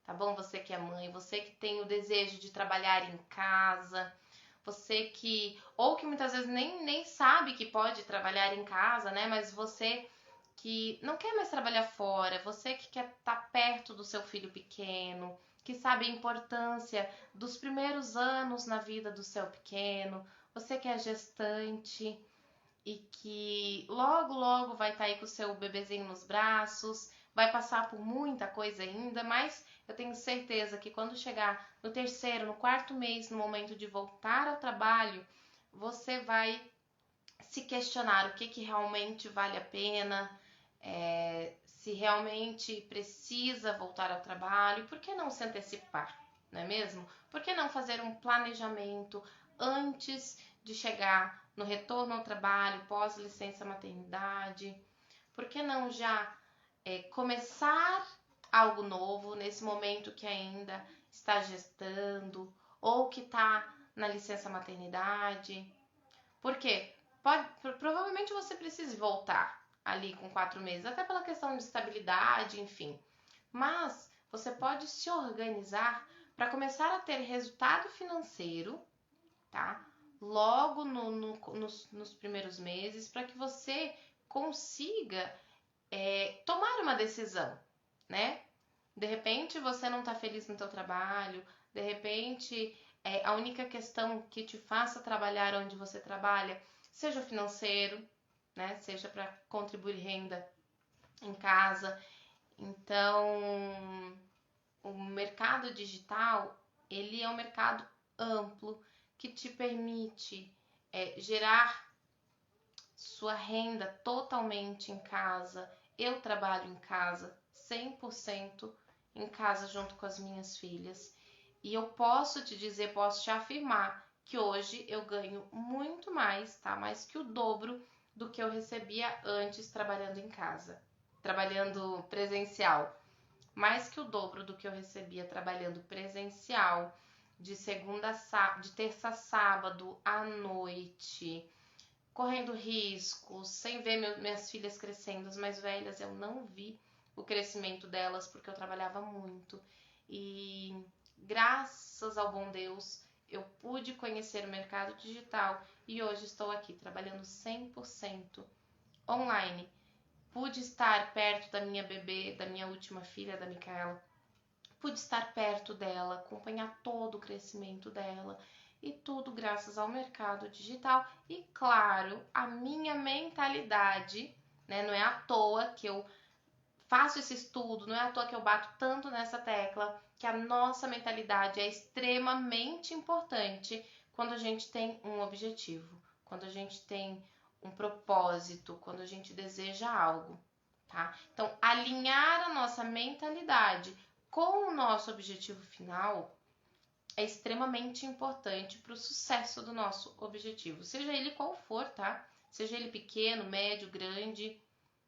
tá bom? Você que é mãe, você que tem o desejo de trabalhar em casa, você que, ou que muitas vezes nem sabe que pode trabalhar em casa, né? Mas você que não quer mais trabalhar fora, você que quer estar perto do seu filho pequeno, que sabe a importância dos primeiros anos na vida do seu pequeno, você que é gestante e que logo vai estar aí com o seu bebezinho nos braços, vai passar por muita coisa ainda, mas eu tenho certeza que quando chegar no terceiro, no quarto mês, no momento de voltar ao trabalho, você vai se questionar o que realmente vale a pena, se realmente precisa voltar ao trabalho, por que não se antecipar, não é mesmo? Por que não fazer um planejamento antes de chegar no retorno ao trabalho, pós licença maternidade? Por que não já começar algo novo nesse momento que ainda está gestando ou que está na licença maternidade? Por quê? Provavelmente você precise voltar ali com 4 meses, até pela questão de estabilidade, enfim. Mas você pode se organizar para começar a ter resultado financeiro, tá? Logo nos primeiros meses, para que você consiga tomar uma decisão, né? De repente você não está feliz no seu trabalho, de repente a única questão que te faça trabalhar onde você trabalha, seja financeiro, né? Seja para contribuir renda em casa. Então, o mercado digital, ele é um mercado amplo que te permite gerar sua renda totalmente em casa. Eu trabalho em casa, 100% em casa junto com as minhas filhas. E eu posso te dizer, posso te afirmar que hoje eu ganho muito mais, tá? Mais que o dobro do que eu recebia antes trabalhando em casa, trabalhando presencial. Mais que o dobro do que eu recebia trabalhando presencial, de terça a sábado à noite, correndo riscos, sem ver minhas filhas crescendo. As mais velhas eu não vi o crescimento delas porque eu trabalhava muito. E graças ao bom Deus, eu pude conhecer o mercado digital e hoje estou aqui trabalhando 100% online. Pude estar perto da minha bebê, da minha última filha, da Micaela. Pude estar perto dela, acompanhar todo o crescimento dela e tudo graças ao mercado digital e, claro, a minha mentalidade, né? Não é à toa que eu faço esse estudo, não é à toa que eu bato tanto nessa tecla que a nossa mentalidade é extremamente importante quando a gente tem um objetivo, quando a gente tem um propósito, quando a gente deseja algo, tá? Então, alinhar a nossa mentalidade com o nosso objetivo final é extremamente importante para o sucesso do nosso objetivo, seja ele qual for, tá? Seja ele pequeno, médio, grande,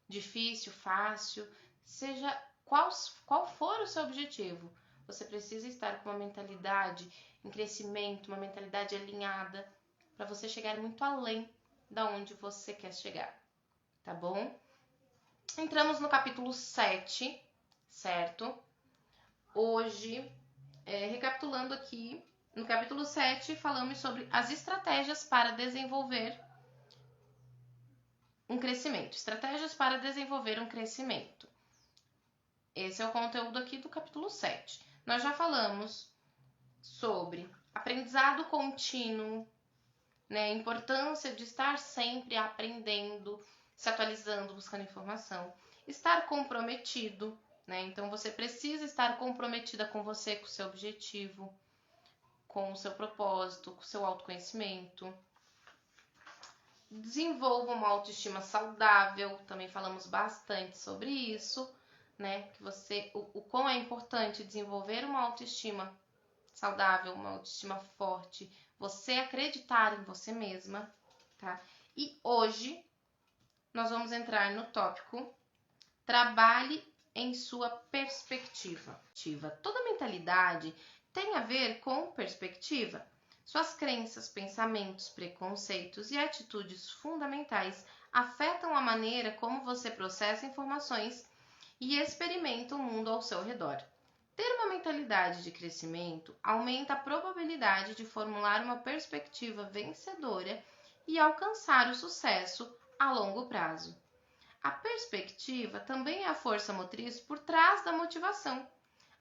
difícil, fácil, seja qual for o seu objetivo, você precisa estar com uma mentalidade em crescimento, uma mentalidade alinhada para você chegar muito além da onde você quer chegar, tá bom? Entramos no capítulo 7, certo? Hoje, recapitulando aqui, no capítulo 7, falamos sobre as estratégias para desenvolver um crescimento. Estratégias para desenvolver um crescimento. Esse é o conteúdo aqui do capítulo 7. Nós já falamos sobre aprendizado contínuo, né? A importância de estar sempre aprendendo, se atualizando, buscando informação. Estar comprometido, né? Então você precisa estar comprometida com você, com o seu objetivo, com o seu propósito, com o seu autoconhecimento. Desenvolva uma autoestima saudável, também falamos bastante sobre isso, né? Que o quão é importante desenvolver uma autoestima saudável, uma autoestima forte, você acreditar em você mesma, tá? E hoje nós vamos entrar no tópico trabalhe em sua perspectiva. Toda mentalidade tem a ver com perspectiva. Suas crenças, pensamentos, preconceitos e atitudes fundamentais afetam a maneira como você processa informações e experimenta o mundo ao seu redor. Ter uma mentalidade de crescimento aumenta a probabilidade de formular uma perspectiva vencedora e alcançar o sucesso a longo prazo. A perspectiva também é a força motriz por trás da motivação.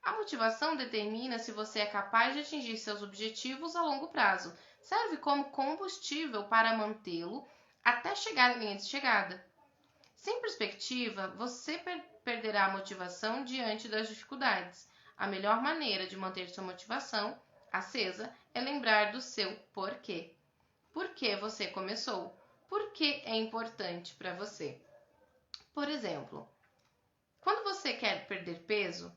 A motivação determina se você é capaz de atingir seus objetivos a longo prazo. Serve como combustível para mantê-lo até chegar à linha de chegada. Sem perspectiva, você perderá a motivação diante das dificuldades. A melhor maneira de manter sua motivação acesa é lembrar do seu porquê. Por que você começou? Por que é importante para você? Por exemplo, quando você quer perder peso,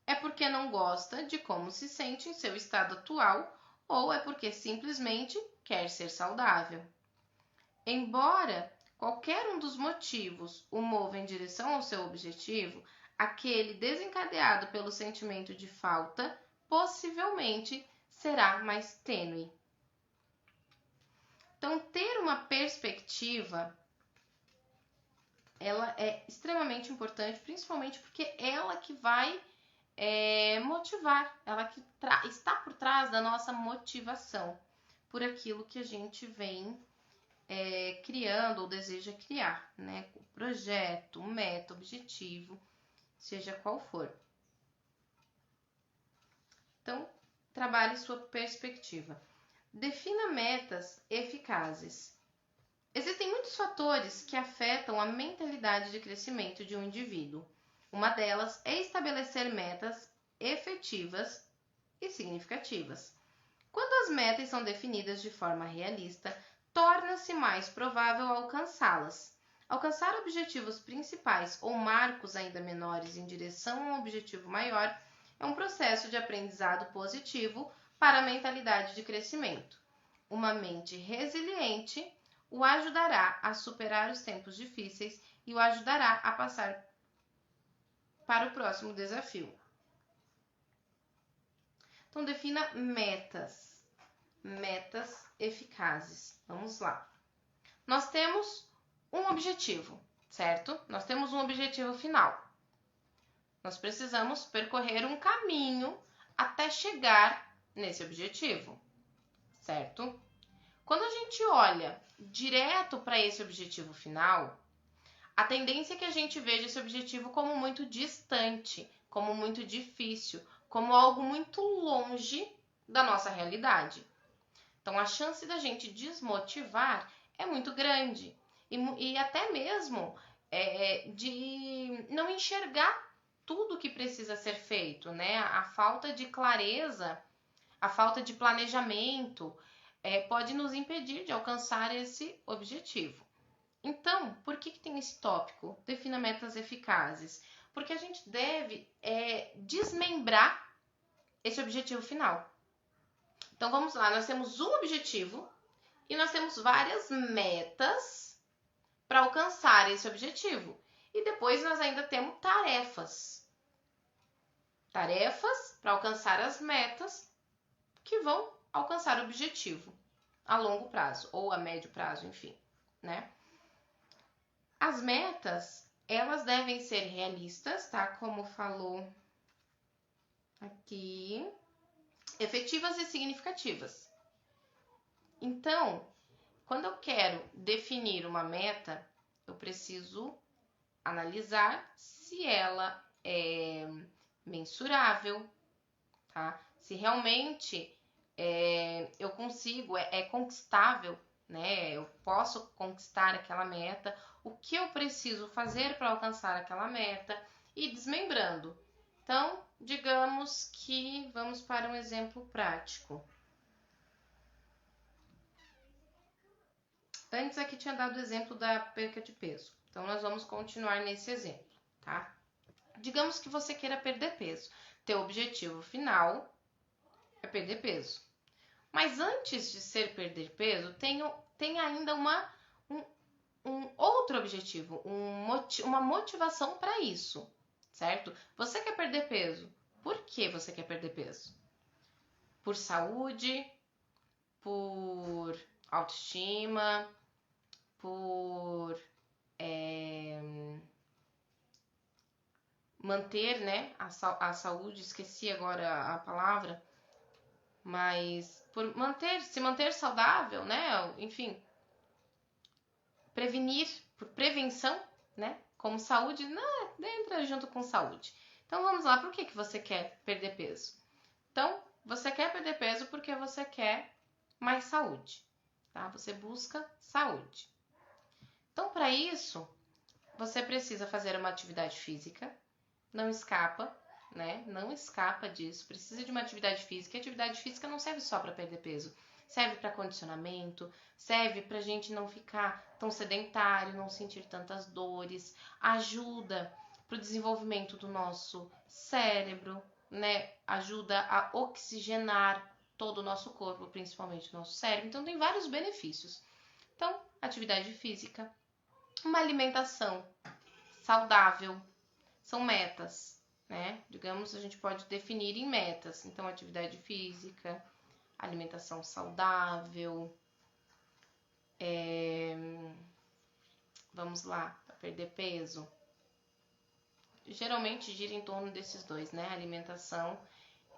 é porque não gosta de como se sente em seu estado atual ou é porque simplesmente quer ser saudável. Embora qualquer um dos motivos o mova em direção ao seu objetivo, aquele desencadeado pelo sentimento de falta possivelmente será mais tênue. Então, ter uma perspectiva, ela é extremamente importante, principalmente porque ela que vai motivar, ela que está por trás da nossa motivação, por aquilo que a gente vem criando ou deseja criar, né? O projeto, meta, objetivo, seja qual for. Então, trabalhe sua perspectiva. Defina metas eficazes. Existem muitos fatores que afetam a mentalidade de crescimento de um indivíduo. Uma delas é estabelecer metas efetivas e significativas. Quando as metas são definidas de forma realista, torna-se mais provável alcançá-las. Alcançar objetivos principais ou marcos ainda menores em direção a um objetivo maior é um processo de aprendizado positivo para a mentalidade de crescimento. Uma mente resiliente o ajudará a superar os tempos difíceis e o ajudará a passar para o próximo desafio. Então, defina metas. Metas eficazes. Vamos lá. Nós temos um objetivo, certo? Nós temos um objetivo final. Nós precisamos percorrer um caminho até chegar nesse objetivo, certo? Quando a gente olha direto para esse objetivo final, a tendência é que a gente veja esse objetivo como muito distante, como muito difícil, como algo muito longe da nossa realidade. Então, a chance da gente desmotivar é muito grande. E até mesmo de não enxergar tudo que precisa ser feito, né? A falta de clareza, a falta de planejamento pode nos impedir de alcançar esse objetivo. Então, por que tem esse tópico? Defina metas eficazes. Porque a gente deve desmembrar esse objetivo final. Então, vamos lá. Nós temos um objetivo e nós temos várias metas para alcançar esse objetivo. E depois nós ainda temos tarefas. Tarefas para alcançar as metas que vão alcançar o objetivo a longo prazo ou a médio prazo, enfim, né? As metas, elas devem ser realistas, tá? Como falou aqui, efetivas e significativas. Então, quando eu quero definir uma meta, eu preciso analisar se ela é mensurável, tá? Se realmente eu consigo, é conquistável, né? Eu posso conquistar aquela meta, o que eu preciso fazer para alcançar aquela meta e desmembrando. Então, digamos que vamos para um exemplo prático. Antes aqui tinha dado o exemplo da perca de peso. Então, nós vamos continuar nesse exemplo, tá? Digamos que você queira perder peso. Teu objetivo final é perder peso. Mas antes de ser perder peso, tem ainda um outro objetivo, uma motivação para isso, certo? Você quer perder peso. Por que você quer perder peso? Por saúde, por autoestima, por manter, né, a saúde, esqueci agora a palavra, mas por se manter saudável, né, enfim, prevenir, por prevenção, né, como saúde, não, entra junto com saúde. Então vamos lá, por que você quer perder peso? Então, você quer perder peso porque você quer mais saúde, tá? Você busca saúde. Então, para isso, você precisa fazer uma atividade física, não escapa, né? Não escapa disso, precisa de uma atividade física. E atividade física não serve só para perder peso, serve para condicionamento, serve para a gente não ficar tão sedentário, não sentir tantas dores, ajuda para o desenvolvimento do nosso cérebro, né? Ajuda a oxigenar todo o nosso corpo, principalmente o nosso cérebro. Então, tem vários benefícios. Então, atividade física, uma alimentação saudável, são metas, né? Digamos, a gente pode definir em metas. Então, atividade física, alimentação saudável, vamos lá, para perder peso. Geralmente gira em torno desses dois, né? Alimentação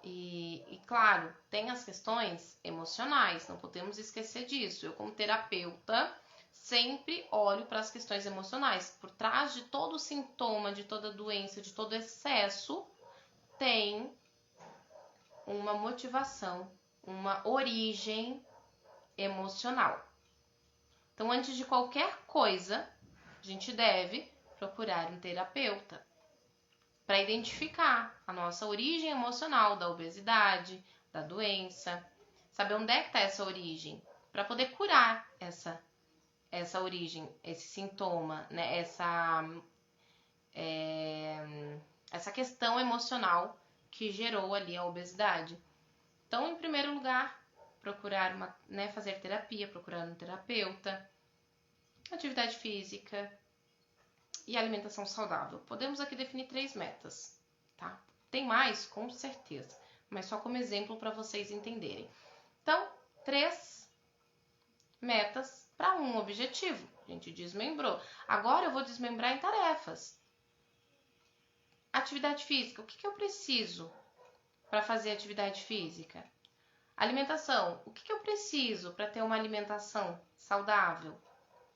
e claro, tem as questões emocionais, não podemos esquecer disso. Eu, como terapeuta, sempre olho para as questões emocionais. Por trás de todo sintoma, de toda doença, de todo excesso, tem uma motivação, uma origem emocional. Então, antes de qualquer coisa, a gente deve procurar um terapeuta para identificar a nossa origem emocional da obesidade, da doença, saber onde é que está essa origem, para poder curar essa origem, esse sintoma, né? Essa questão emocional que gerou ali a obesidade. Então, em primeiro lugar, procurar fazer terapia, procurar um terapeuta, atividade física e alimentação saudável. Podemos aqui definir 3 metas, tá? Tem mais, com certeza, mas só como exemplo para vocês entenderem. Então, 3 metas para um objetivo. A gente desmembrou. Agora eu vou desmembrar em tarefas. Atividade física. O que eu preciso para fazer atividade física? Alimentação. O que eu preciso para ter uma alimentação saudável?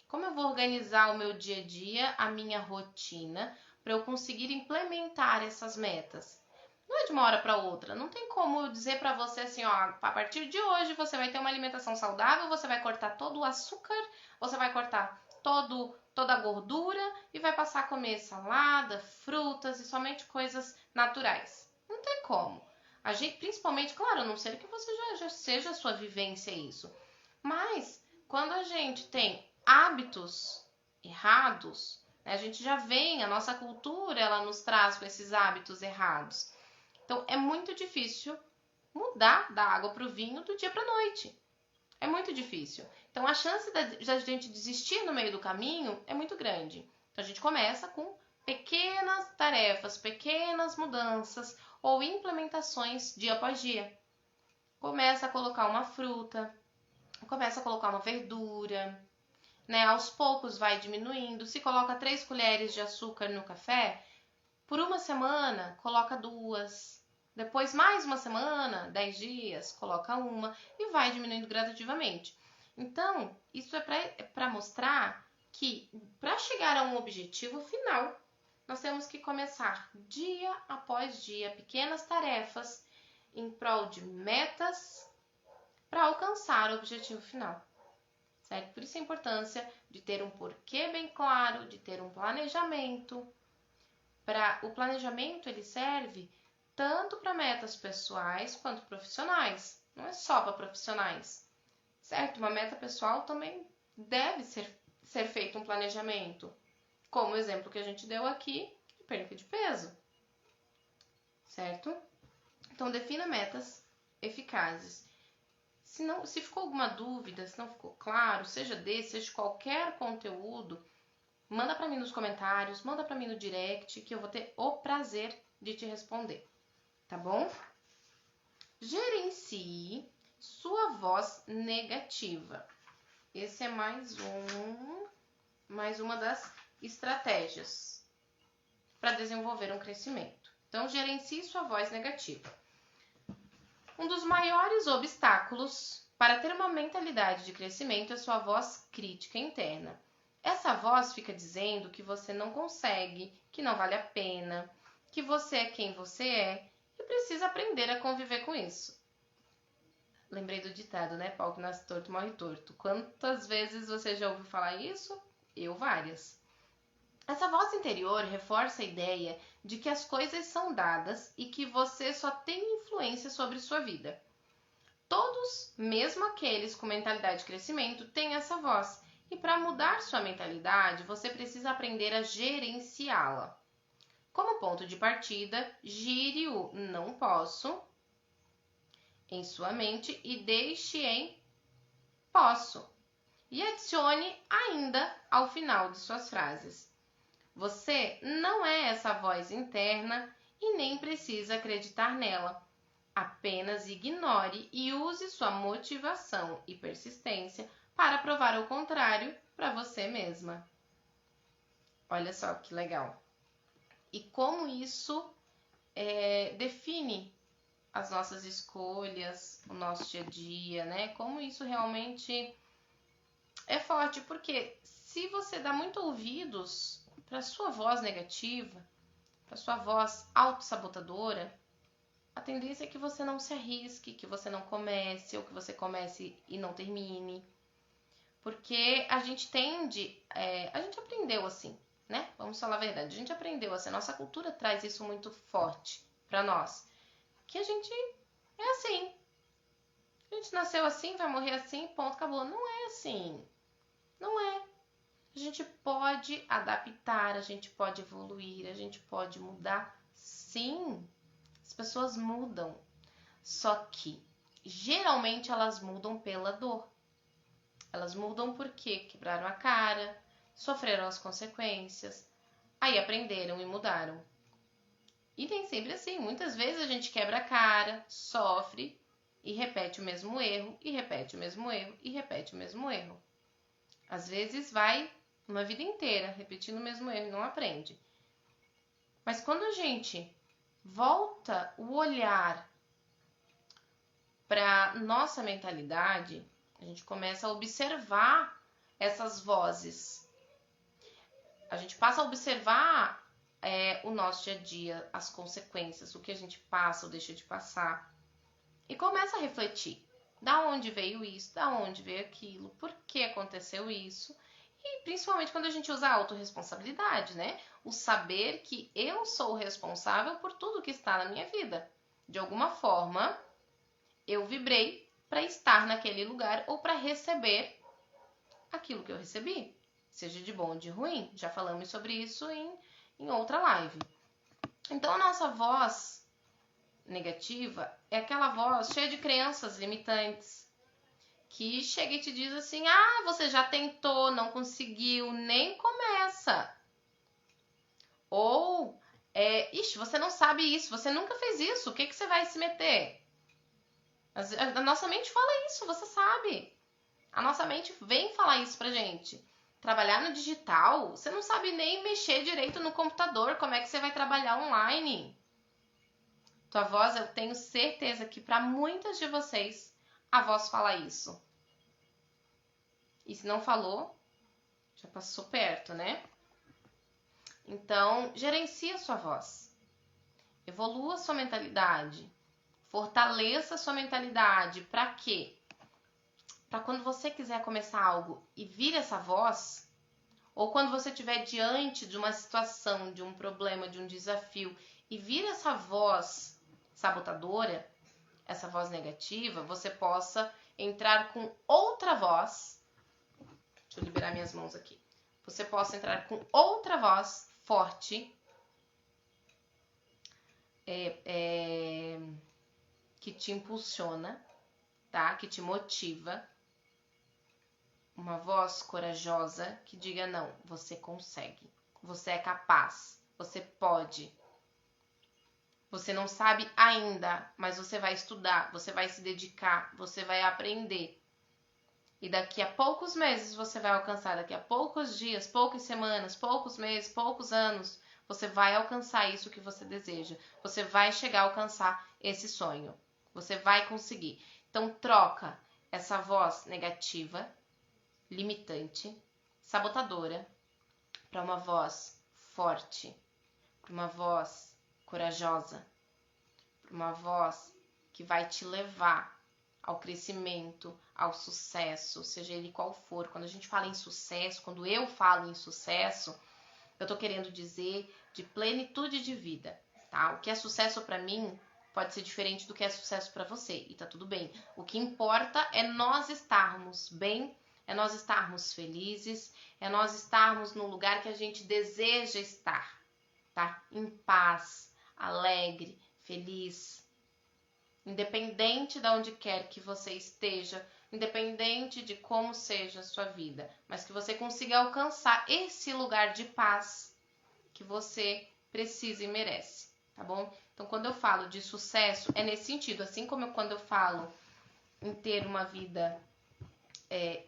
Como eu vou organizar o meu dia a dia, a minha rotina, para eu conseguir implementar essas metas? Não é de uma hora para outra. Não tem como eu dizer para você assim, ó, a partir de hoje você vai ter uma alimentação saudável, você vai cortar todo o açúcar, você vai cortar toda a gordura e vai passar a comer salada, frutas e somente coisas naturais. Não tem como. A gente, principalmente, claro, a não ser que você já seja a sua vivência isso. Mas, quando a gente tem hábitos errados, né, a gente já vem, a nossa cultura, ela nos traz com esses hábitos errados. Então, é muito difícil mudar da água para o vinho do dia para a noite. É muito difícil. Então, a chance de a gente desistir no meio do caminho é muito grande. Então, a gente começa com pequenas tarefas, pequenas mudanças ou implementações dia após dia. Começa a colocar uma fruta, começa a colocar uma verdura, né? Aos poucos vai diminuindo. Se coloca 3 colheres de açúcar no café, por uma semana coloca 2. Depois mais uma semana, 10 dias, coloca 1 e vai diminuindo gradativamente. Então, isso é para mostrar que para chegar a um objetivo final, nós temos que começar dia após dia, pequenas tarefas em prol de metas para alcançar o objetivo final. Certo? Por isso a importância de ter um porquê bem claro, de ter um planejamento. O planejamento ele serve tanto para metas pessoais quanto profissionais. Não é só para profissionais, certo? Uma meta pessoal também deve ser feito um planejamento, como o exemplo que a gente deu aqui de perda de peso, certo? Então, defina metas eficazes. Se ficou alguma dúvida, se não ficou claro, seja seja de qualquer conteúdo, manda para mim nos comentários, manda para mim no direct, que eu vou ter o prazer de te responder, tá bom? Gerencie sua voz negativa. Esse é mais uma das estratégias para desenvolver um crescimento. Então, gerencie sua voz negativa. Um dos maiores obstáculos para ter uma mentalidade de crescimento é sua voz crítica interna. Essa voz fica dizendo que você não consegue, que não vale a pena, que você é quem você é e precisa aprender a conviver com isso. Lembrei do ditado, né? Pau que nasce torto, morre torto. Quantas vezes você já ouviu falar isso? Eu, várias. Essa voz interior reforça a ideia de que as coisas são dadas e que você só tem influência sobre sua vida. Todos, mesmo aqueles com mentalidade de crescimento, têm essa voz. E para mudar sua mentalidade, você precisa aprender a gerenciá-la. Como ponto de partida, gire o não posso em sua mente e deixe em posso. E adicione ainda ao final de suas frases. Você não é essa voz interna e nem precisa acreditar nela. Apenas ignore e use sua motivação e persistência para provar o contrário para você mesma. Olha só que legal. E como isso define as nossas escolhas, o nosso dia a dia, né? Como isso realmente é forte, porque se você dá muito ouvidos para sua voz negativa, para sua voz autossabotadora, a tendência é que você não se arrisque, que você não comece, ou que você comece e não termine. Porque a gente a gente aprendeu assim, né? Vamos falar a verdade, a gente aprendeu assim, a nossa cultura traz isso muito forte para nós. Que a gente é assim. A gente nasceu assim, vai morrer assim, ponto, acabou. Não é assim. Não é. A gente pode adaptar, a gente pode evoluir, a gente pode mudar. Sim, as pessoas mudam. Só que, geralmente, elas mudam pela dor. Elas mudam porque quebraram a cara, sofreram as consequências, aí aprenderam e mudaram. E nem sempre assim. Muitas vezes a gente quebra a cara, sofre e repete o mesmo erro, e repete o mesmo erro, e repete o mesmo erro. Às vezes vai uma vida inteira repetindo o mesmo erro e não aprende. Mas quando a gente volta o olhar para nossa mentalidade, a gente começa a observar essas vozes. A gente passa a observar o nosso dia a dia, as consequências, o que a gente passa ou deixa de passar. E começa a refletir. Da onde veio isso? Da onde veio aquilo? Por que aconteceu isso? E principalmente quando a gente usa a autorresponsabilidade, né? O saber que eu sou responsável por tudo que está na minha vida. De alguma forma, eu vibrei para estar naquele lugar ou para receber aquilo que eu recebi. Seja de bom ou de ruim. Já falamos sobre isso em outra live. Então, a nossa voz negativa é aquela voz cheia de crenças limitantes que chega e te diz assim: você já tentou, não conseguiu, nem começa. Ou, você não sabe isso, você nunca fez isso, o que você vai se meter? A nossa mente fala isso, você sabe. A nossa mente vem falar isso pra gente. Trabalhar no digital, você não sabe nem mexer direito no computador, como é que você vai trabalhar online? Tua voz, eu tenho certeza que para muitas de vocês, a voz fala isso. E se não falou, já passou perto, né? Então, gerencie a sua voz. Evolua a sua mentalidade. Fortaleça a sua mentalidade. Para quê? Para quando você quiser começar algo e vir essa voz, ou quando você estiver diante de uma situação, de um problema, de um desafio, e vir essa voz sabotadora, essa voz negativa, você possa entrar com outra voz. Deixa eu liberar minhas mãos aqui. Você possa entrar com outra voz forte, que te impulsiona, tá? Que te motiva. Uma voz corajosa que diga: não, você consegue, você é capaz, você pode. Você não sabe ainda, mas você vai estudar, você vai se dedicar, você vai aprender. E daqui a poucos meses você vai alcançar, daqui a poucos dias, poucas semanas, poucos meses, poucos anos, você vai alcançar isso que você deseja. Você vai chegar a alcançar esse sonho. Você vai conseguir. Então, troca essa voz negativa, limitante, sabotadora, para uma voz forte, para uma voz corajosa, para uma voz que vai te levar ao crescimento, ao sucesso, seja ele qual for. Quando a gente fala em sucesso, quando eu falo em sucesso, eu tô querendo dizer de plenitude de vida, tá? O que é sucesso para mim pode ser diferente do que é sucesso para você, e tá tudo bem. O que importa é nós estarmos bem, é nós estarmos felizes, é nós estarmos no lugar que a gente deseja estar, tá? Em paz, alegre, feliz. Independente de onde quer que você esteja, independente de como seja a sua vida, mas que você consiga alcançar esse lugar de paz que você precisa e merece, tá bom? Então, quando eu falo de sucesso, é nesse sentido, assim como quando eu falo em ter uma vida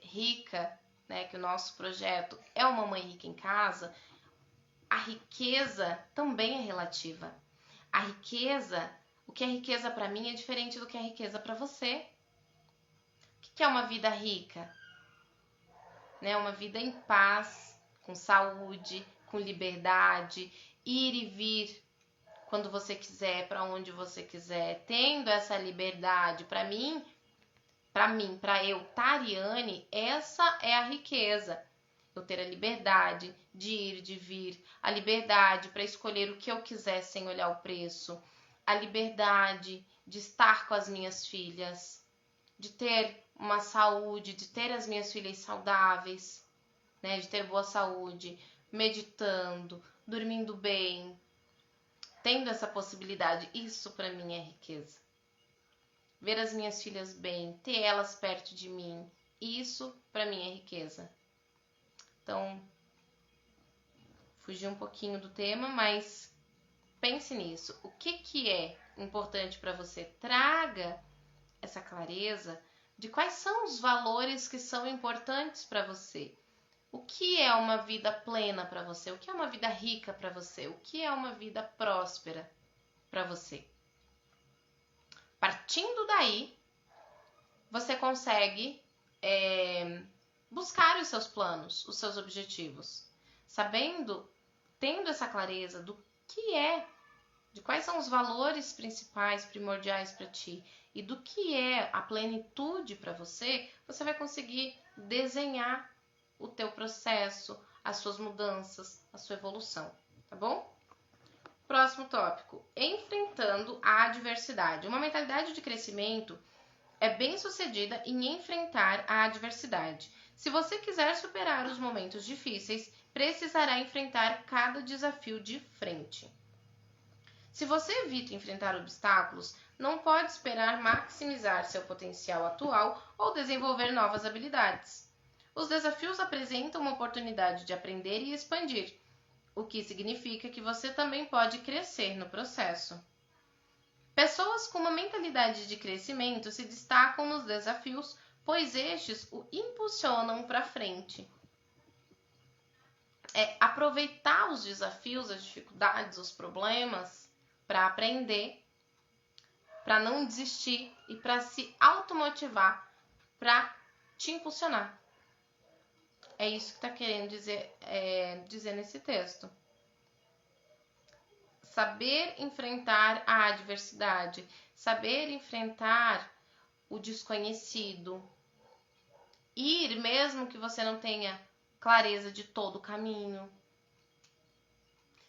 rica, né, que o nosso projeto é uma mãe rica em casa, a riqueza também é relativa. A riqueza, o que é riqueza para mim é diferente do que é riqueza para você. O que é uma vida rica? Né? Uma vida em paz, com saúde, com liberdade, ir e vir quando você quiser, para onde você quiser, tendo essa liberdade. Para eu, Tariane, essa é a riqueza. Eu ter a liberdade de ir, de vir, a liberdade para escolher o que eu quiser sem olhar o preço, a liberdade de estar com as minhas filhas, de ter uma saúde, de ter as minhas filhas saudáveis, né? De ter boa saúde, meditando, dormindo bem, tendo essa possibilidade. Isso para mim é riqueza. Ver as minhas filhas bem, ter elas perto de mim, isso para mim é riqueza. Então, fugi um pouquinho do tema, mas pense nisso. O que é importante para você? Traga essa clareza de quais são os valores que são importantes para você. O que é uma vida plena para você? O que é uma vida rica para você? O que é uma vida próspera para você? Partindo daí, você consegue buscar os seus planos, os seus objetivos, sabendo, tendo essa clareza do que é, de quais são os valores principais, primordiais para ti e do que é a plenitude para você, você vai conseguir desenhar o teu processo, as suas mudanças, a sua evolução, tá bom? Próximo tópico, enfrentando a adversidade. Uma mentalidade de crescimento é bem-sucedida em enfrentar a adversidade. Se você quiser superar os momentos difíceis, precisará enfrentar cada desafio de frente. Se você evita enfrentar obstáculos, não pode esperar maximizar seu potencial atual ou desenvolver novas habilidades. Os desafios apresentam uma oportunidade de aprender e expandir, o que significa que você também pode crescer no processo. Pessoas com uma mentalidade de crescimento se destacam nos desafios, pois estes o impulsionam para frente. Aproveitar os desafios, as dificuldades, os problemas para aprender, para não desistir e para se automotivar, para te impulsionar. É isso que está querendo dizer nesse texto. Saber enfrentar a adversidade, saber enfrentar o desconhecido, ir mesmo que você não tenha clareza de todo o caminho,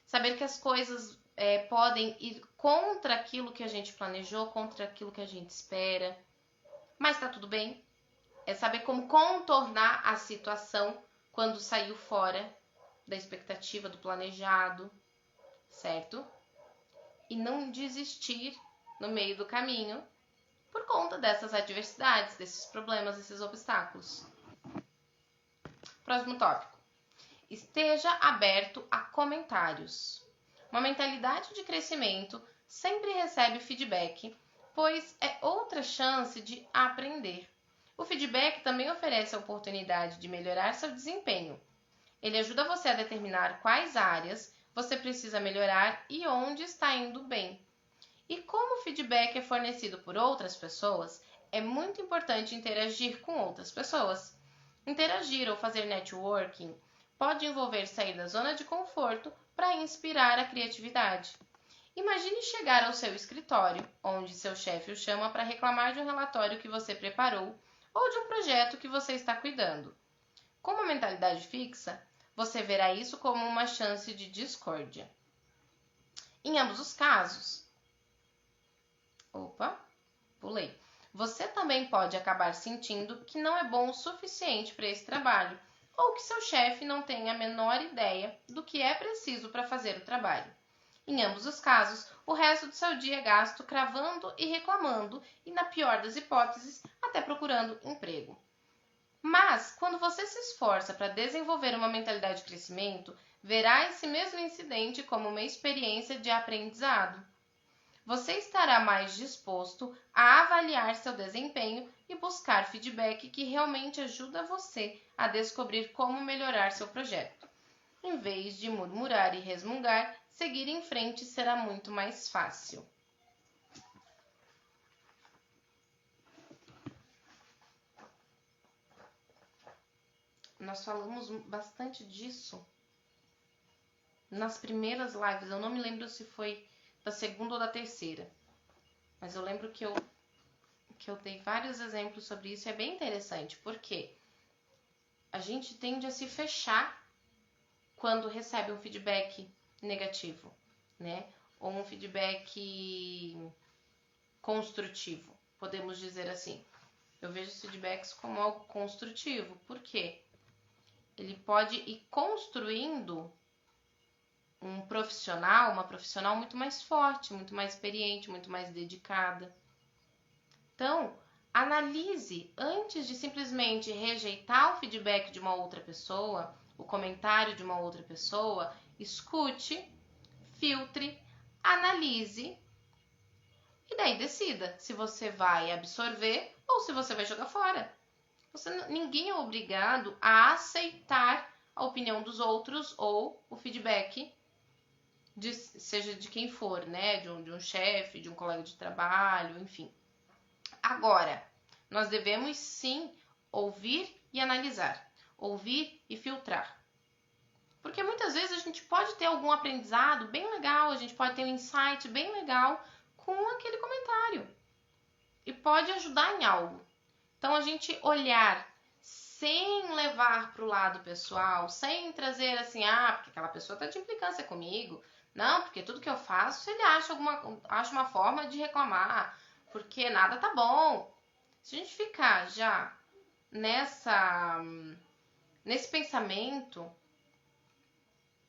saber que as coisas podem ir contra aquilo que a gente planejou, contra aquilo que a gente espera, mas tá tudo bem. É saber como contornar a situação quando saiu fora da expectativa, do planejado, certo? E não desistir no meio do caminho por conta dessas adversidades, desses problemas, desses obstáculos. Próximo tópico. Esteja aberto a comentários. Uma mentalidade de crescimento sempre recebe feedback, pois é outra chance de aprender. O feedback também oferece a oportunidade de melhorar seu desempenho. Ele ajuda você a determinar quais áreas você precisa melhorar e onde está indo bem. E como o feedback é fornecido por outras pessoas, é muito importante interagir com outras pessoas. Interagir ou fazer networking pode envolver sair da zona de conforto para inspirar a criatividade. Imagine chegar ao seu escritório, onde seu chefe o chama para reclamar de um relatório que você preparou ou de um projeto que você está cuidando. Com uma mentalidade fixa, você verá isso como uma chance de discórdia. Em ambos os casos, você também pode acabar sentindo que não é bom o suficiente para esse trabalho ou que seu chefe não tem a menor ideia do que é preciso para fazer o trabalho. Em ambos os casos, o resto do seu dia é gasto cravando e reclamando e, na pior das hipóteses, até procurando emprego. Mas, quando você se esforça para desenvolver uma mentalidade de crescimento, verá esse mesmo incidente como uma experiência de aprendizado. Você estará mais disposto a avaliar seu desempenho e buscar feedback que realmente ajuda você a descobrir como melhorar seu projeto. Em vez de murmurar e resmungar, seguir em frente será muito mais fácil. Nós falamos bastante disso nas primeiras lives. Eu não me lembro se foi da segunda ou da terceira, mas eu lembro que eu dei vários exemplos sobre isso. É bem interessante, porque a gente tende a se fechar quando recebe um feedback negativo, né? Ou um feedback construtivo, podemos dizer assim. Eu vejo os feedbacks como algo construtivo. Por quê? Ele pode ir construindo uma profissional muito mais forte, muito mais experiente, muito mais dedicada. Então, analise antes de simplesmente rejeitar o feedback de uma outra pessoa, o comentário de uma outra pessoa. Escute, filtre, analise e daí decida se você vai absorver ou se você vai jogar fora. Ninguém é obrigado a aceitar a opinião dos outros ou o feedback, seja de quem for, né? De um chefe, de um colega de trabalho, enfim. Agora, nós devemos sim ouvir e analisar, ouvir e filtrar. Porque muitas vezes a gente pode ter algum aprendizado bem legal, a gente pode ter um insight bem legal com aquele comentário e pode ajudar em algo. Então, a gente olhar sem levar para o lado pessoal, sem trazer assim, porque aquela pessoa está de implicância comigo. Não, porque tudo que eu faço, ele acha uma forma de reclamar, porque nada tá bom. Se a gente ficar já nesse pensamento,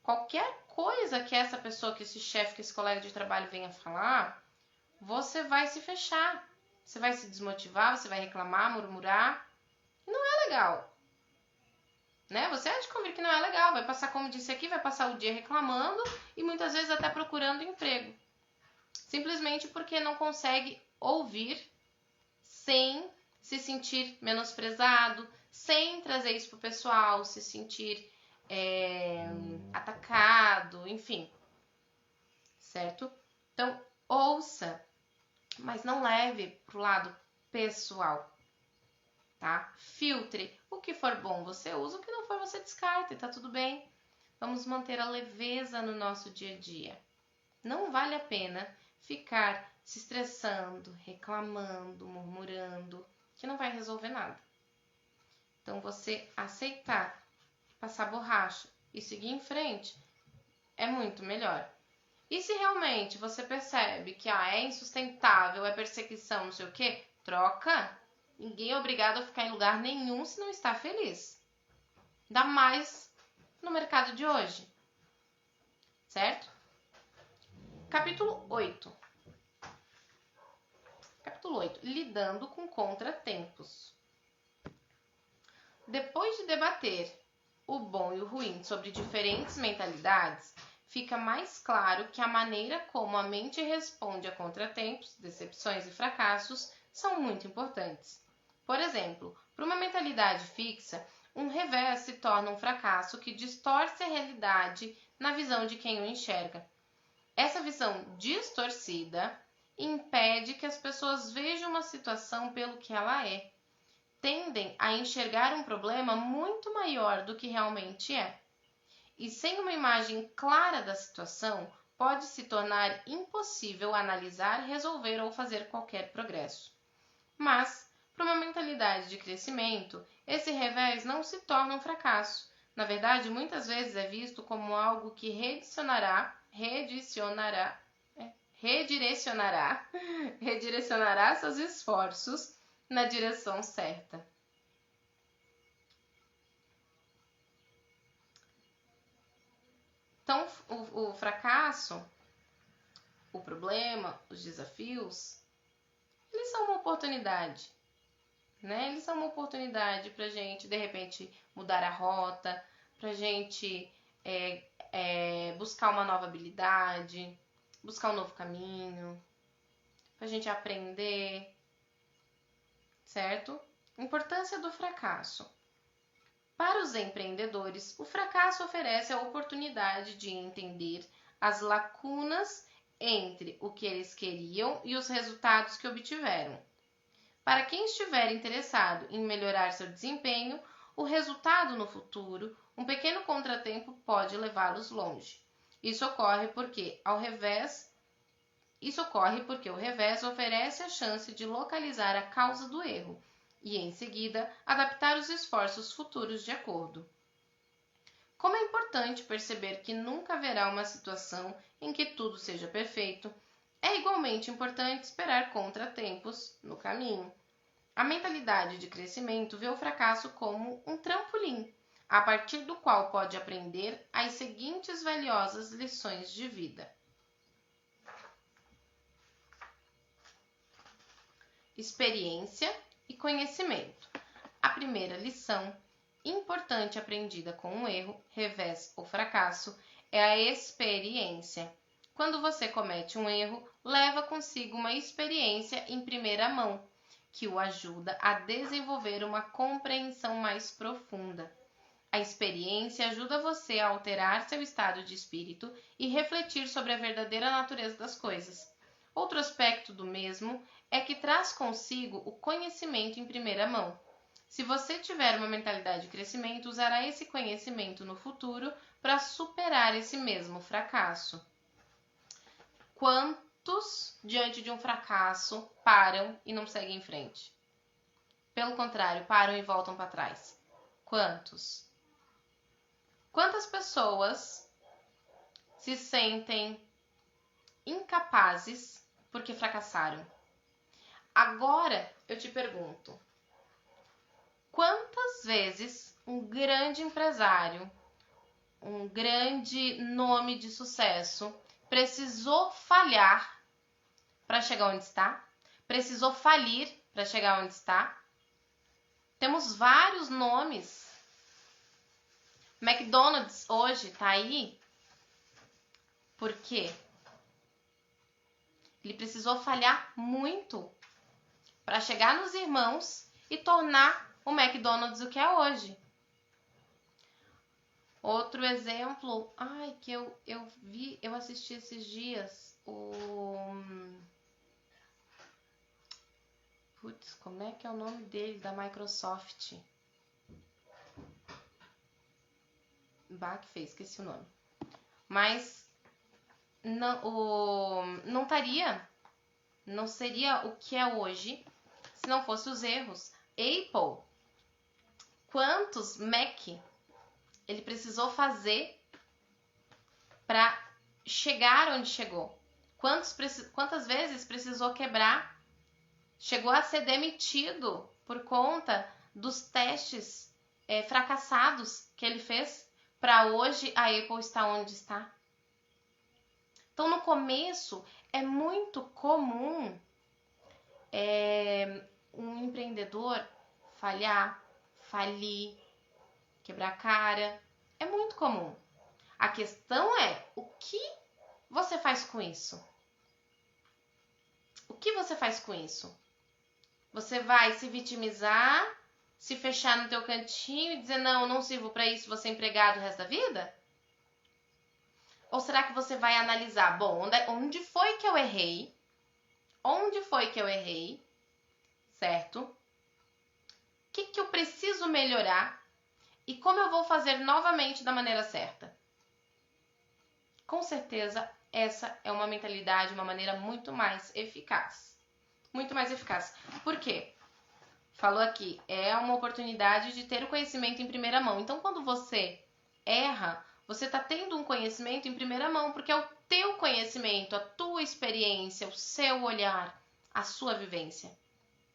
qualquer coisa que essa pessoa, que esse chefe, que esse colega de trabalho venha falar, você vai se fechar. Você vai se desmotivar, você vai reclamar, murmurar. E não é legal. Né? Você há de convir que não é legal. Vai passar, como disse aqui, vai passar o dia reclamando e muitas vezes até procurando emprego. Simplesmente porque não consegue ouvir sem se sentir menosprezado, sem trazer isso pro pessoal, se sentir atacado, enfim. Certo? Então, ouça, mas não leve pro lado pessoal, tá? Filtre. O que for bom você usa, o que não for você descarta e tá tudo bem. Vamos manter a leveza no nosso dia a dia. Não vale a pena ficar se estressando, reclamando, murmurando, que não vai resolver nada. Então, você aceitar, passar borracha e seguir em frente é muito melhor. E se realmente você percebe que é insustentável, é perseguição, não sei o quê, troca. Ninguém é obrigado a ficar em lugar nenhum se não está feliz. Ainda mais no mercado de hoje. Certo? Capítulo 8. Capítulo 8. Lidando com contratempos. Depois de debater o bom e o ruim sobre diferentes mentalidades, fica mais claro que a maneira como a mente responde a contratempos, decepções e fracassos são muito importantes. Por exemplo, para uma mentalidade fixa, Um revés se torna um fracasso que distorce a realidade na visão de quem o enxerga. Essa visão distorcida impede que as pessoas vejam uma situação pelo que ela é. Tendem a enxergar um problema muito maior do que realmente é. E sem uma imagem clara da situação, pode se tornar impossível analisar, resolver ou fazer qualquer progresso. Mas, para uma mentalidade de crescimento, esse revés não se torna um fracasso. Na verdade, muitas vezes é visto como algo que redirecionará seus esforços na direção certa. Então, o fracasso, o problema, os desafios, eles são uma oportunidade, né? Eles são uma oportunidade para a gente, de repente, mudar a rota, para a gente buscar uma nova habilidade, buscar um novo caminho, para a gente aprender, certo? Importância do fracasso. Para os empreendedores, o fracasso oferece a oportunidade de entender as lacunas entre o que eles queriam e os resultados que obtiveram. Para quem estiver interessado em melhorar seu desempenho, o resultado no futuro, um pequeno contratempo pode levá-los longe. Isso ocorre porque o revés oferece a chance de localizar a causa do erro e, em seguida, adaptar os esforços futuros de acordo. Como é importante perceber que nunca haverá uma situação em que tudo seja perfeito, é igualmente importante esperar contratempos no caminho. A mentalidade de crescimento vê o fracasso como um trampolim, a partir do qual pode aprender as seguintes valiosas lições de vida. Experiência e conhecimento. A primeira lição importante aprendida com um erro, revés ou fracasso é a experiência. Quando você comete um erro, leva consigo uma experiência em primeira mão, que o ajuda a desenvolver uma compreensão mais profunda. A experiência ajuda você a alterar seu estado de espírito e refletir sobre a verdadeira natureza das coisas. Outro aspecto do mesmo é que traz consigo o conhecimento em primeira mão. Se você tiver uma mentalidade de crescimento, usará esse conhecimento no futuro para superar esse mesmo fracasso. Quantos, diante de um fracasso, param e não seguem em frente? Pelo contrário, param e voltam para trás. Quantos? Quantas pessoas se sentem incapazes porque fracassaram? Agora eu te pergunto, quantas vezes um grande empresário, um grande nome de sucesso, precisou falhar para chegar onde está? Precisou falir para chegar onde está? Temos vários nomes. McDonald's hoje está aí. Por quê? Ele precisou falhar muito para chegar nos irmãos e tornar o McDonald's o que é hoje. Outro exemplo, que eu assisti esses dias, como é que é o nome dele, da Microsoft? Esqueci o nome. Mas não seria o que é hoje se não fosse os erros. Apple, quantos Mac ele precisou fazer para chegar onde chegou? Quantas vezes precisou quebrar? Chegou a ser demitido por conta dos testes fracassados que ele fez para hoje a Apple estar onde está. Então, no começo, é muito comum um empreendedor falhar, falir, quebrar a cara. É muito comum. A questão é, o que você faz com isso? O que você faz com isso? Você vai se vitimizar Se fechar no teu cantinho e dizer, não, eu não sirvo para isso, vou ser empregado o resto da vida? Ou será que você vai analisar, bom, onde foi que eu errei? Onde foi que eu errei? Certo? O que eu preciso melhorar? E como eu vou fazer novamente da maneira certa? Com certeza, essa é uma mentalidade, uma maneira muito mais eficaz. Muito mais eficaz. Por quê? Falou aqui, é uma oportunidade de ter o conhecimento em primeira mão. Então, quando você erra, você está tendo um conhecimento em primeira mão, porque é o teu conhecimento, a tua experiência, o seu olhar, a sua vivência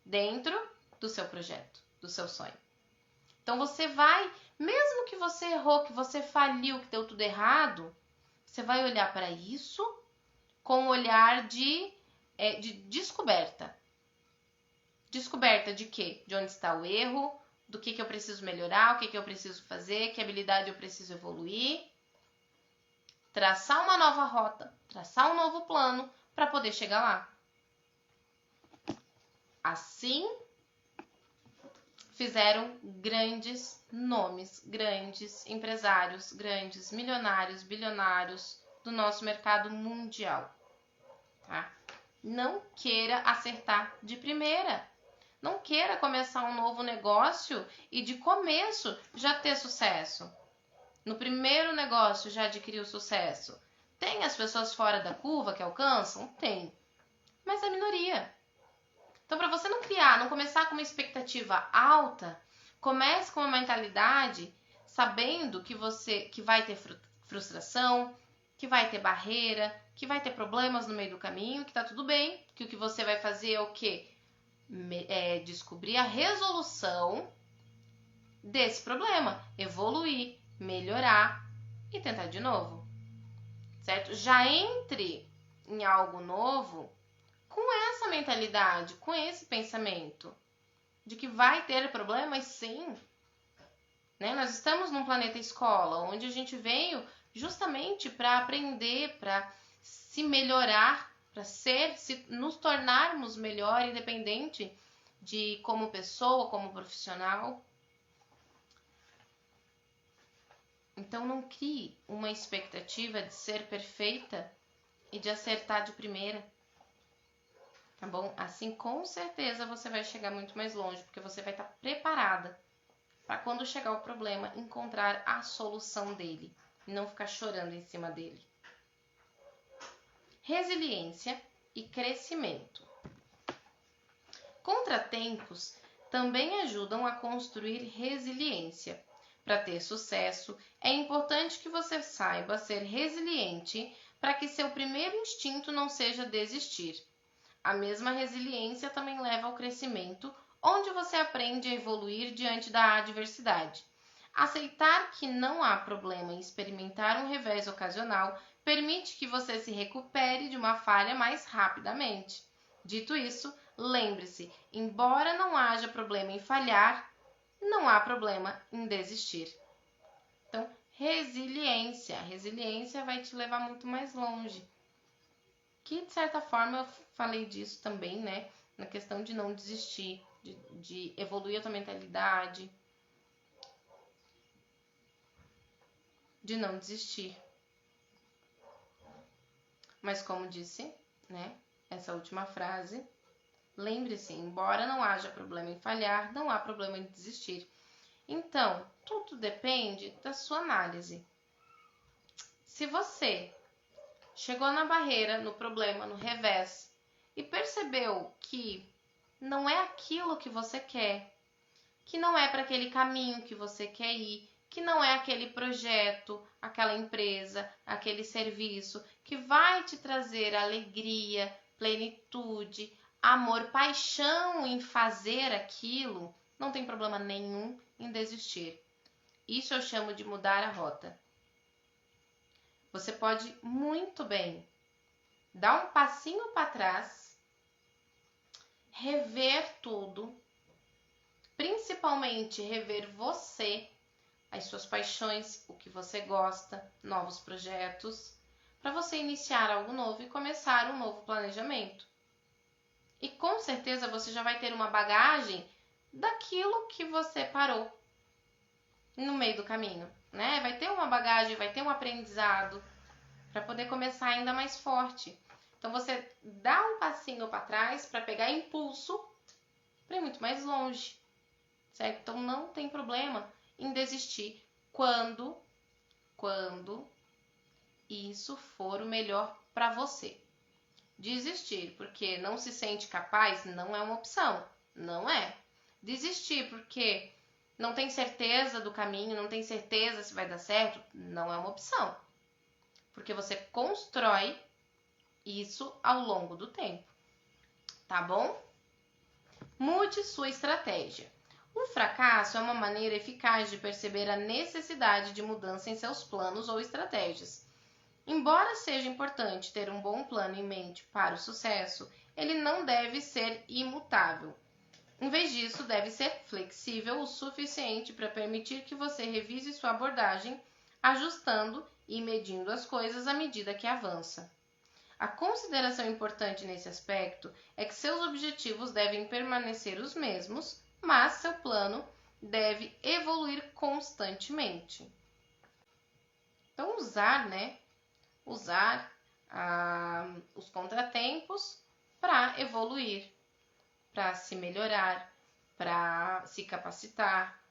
dentro do seu projeto, do seu sonho. Então, você vai, mesmo que você errou, que você faliu, que deu tudo errado, você vai olhar para isso com um olhar de descoberta. Descoberta de quê? De onde está o erro, do que eu preciso melhorar, o que eu preciso fazer, que habilidade eu preciso evoluir. Traçar uma nova rota, traçar um novo plano para poder chegar lá. Assim, fizeram grandes nomes, grandes empresários, grandes milionários, bilionários do nosso mercado mundial. Tá? Não queira acertar de primeira. Não queira começar um novo negócio e de começo já ter sucesso. No primeiro negócio já adquiriu sucesso. Tem as pessoas fora da curva que alcançam? Tem. Mas é minoria. Então, para você não criar, não começar com uma expectativa alta, comece com uma mentalidade sabendo que vai ter frustração, que vai ter barreira, que vai ter problemas no meio do caminho, que tá tudo bem, que o que você vai fazer é o quê? Descobrir a resolução desse problema, evoluir, melhorar e tentar de novo, certo? Já entre em algo novo com essa mentalidade, com esse pensamento de que vai ter problemas, sim. Né? Nós estamos num planeta escola, onde a gente veio justamente para aprender, para se melhorar, para nos tornarmos melhor, independente de como pessoa, como profissional. Então não crie uma expectativa de ser perfeita e de acertar de primeira. Tá bom? Assim, com certeza você vai chegar muito mais longe, porque você vai estar preparada para quando chegar o problema, encontrar a solução dele e não ficar chorando em cima dele. Resiliência e crescimento. Contratempos também ajudam a construir resiliência. Para ter sucesso, é importante que você saiba ser resiliente para que seu primeiro instinto não seja desistir. A mesma resiliência também leva ao crescimento, onde você aprende a evoluir diante da adversidade. Aceitar que não há problema em experimentar um revés ocasional permite que você se recupere de uma falha mais rapidamente. Dito isso, lembre-se, embora não haja problema em falhar, não há problema em desistir. Então, resiliência. Resiliência vai te levar muito mais longe. Que, de certa forma, eu falei disso também, né? Na questão de não desistir, de evoluir a tua mentalidade, de não desistir. Mas como disse, né? Essa última frase, lembre-se, embora não haja problema em falhar, não há problema em desistir. Então, tudo depende da sua análise. Se você chegou na barreira, no problema, no revés, e percebeu que não é aquilo que você quer, que não é para aquele caminho que você quer ir, que não é aquele projeto, aquela empresa, aquele serviço que vai te trazer alegria, plenitude, amor, paixão em fazer aquilo, não tem problema nenhum em desistir. Isso eu chamo de mudar a rota. Você pode muito bem dar um passinho para trás, rever tudo, principalmente rever você, as suas paixões, o que você gosta, novos projetos, para você iniciar algo novo e começar um novo planejamento. E com certeza você já vai ter uma bagagem daquilo que você parou no meio do caminho, né? Vai ter uma bagagem, vai ter um aprendizado para poder começar ainda mais forte. Então você dá um passinho para trás para pegar impulso para ir muito mais longe, certo? Então não tem problema em desistir quando isso for o melhor para você. Desistir porque não se sente capaz não é uma opção, não é. Desistir porque não tem certeza do caminho, não tem certeza se vai dar certo, não é uma opção. Porque você constrói isso ao longo do tempo, tá bom? Mude sua estratégia. O fracasso é uma maneira eficaz de perceber a necessidade de mudança em seus planos ou estratégias. Embora seja importante ter um bom plano em mente para o sucesso, ele não deve ser imutável. Em vez disso, deve ser flexível o suficiente para permitir que você revise sua abordagem, ajustando e medindo as coisas à medida que avança. A consideração importante nesse aspecto é que seus objetivos devem permanecer os mesmos, mas seu plano deve evoluir constantemente. Então, usar os contratempos para evoluir, para se melhorar, para se capacitar.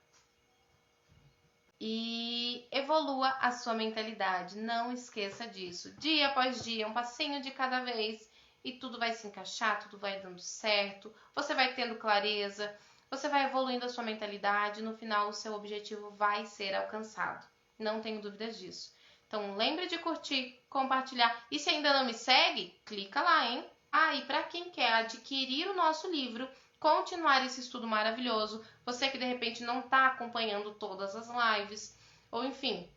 E evolua a sua mentalidade, não esqueça disso. Dia após dia, um passinho de cada vez e tudo vai se encaixar, tudo vai dando certo, você vai tendo clareza, você vai evoluindo a sua mentalidade, no final o seu objetivo vai ser alcançado. Não tenho dúvidas disso. Então lembre de curtir, compartilhar e se ainda não me segue, clica lá, hein? E para quem quer adquirir o nosso livro, continuar esse estudo maravilhoso, você que de repente não está acompanhando todas as lives, ou enfim,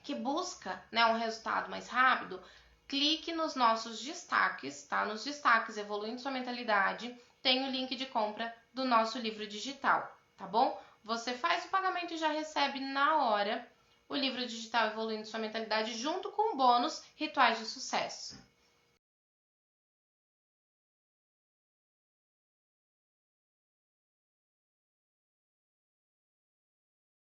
que busca, né, um resultado mais rápido, clique nos nossos destaques, tá? Nos destaques Evoluindo Sua Mentalidade, tem o link de compra do nosso livro digital, tá bom? Você faz o pagamento e já recebe na hora o livro digital Evoluindo Sua Mentalidade junto com o bônus Rituais de Sucesso.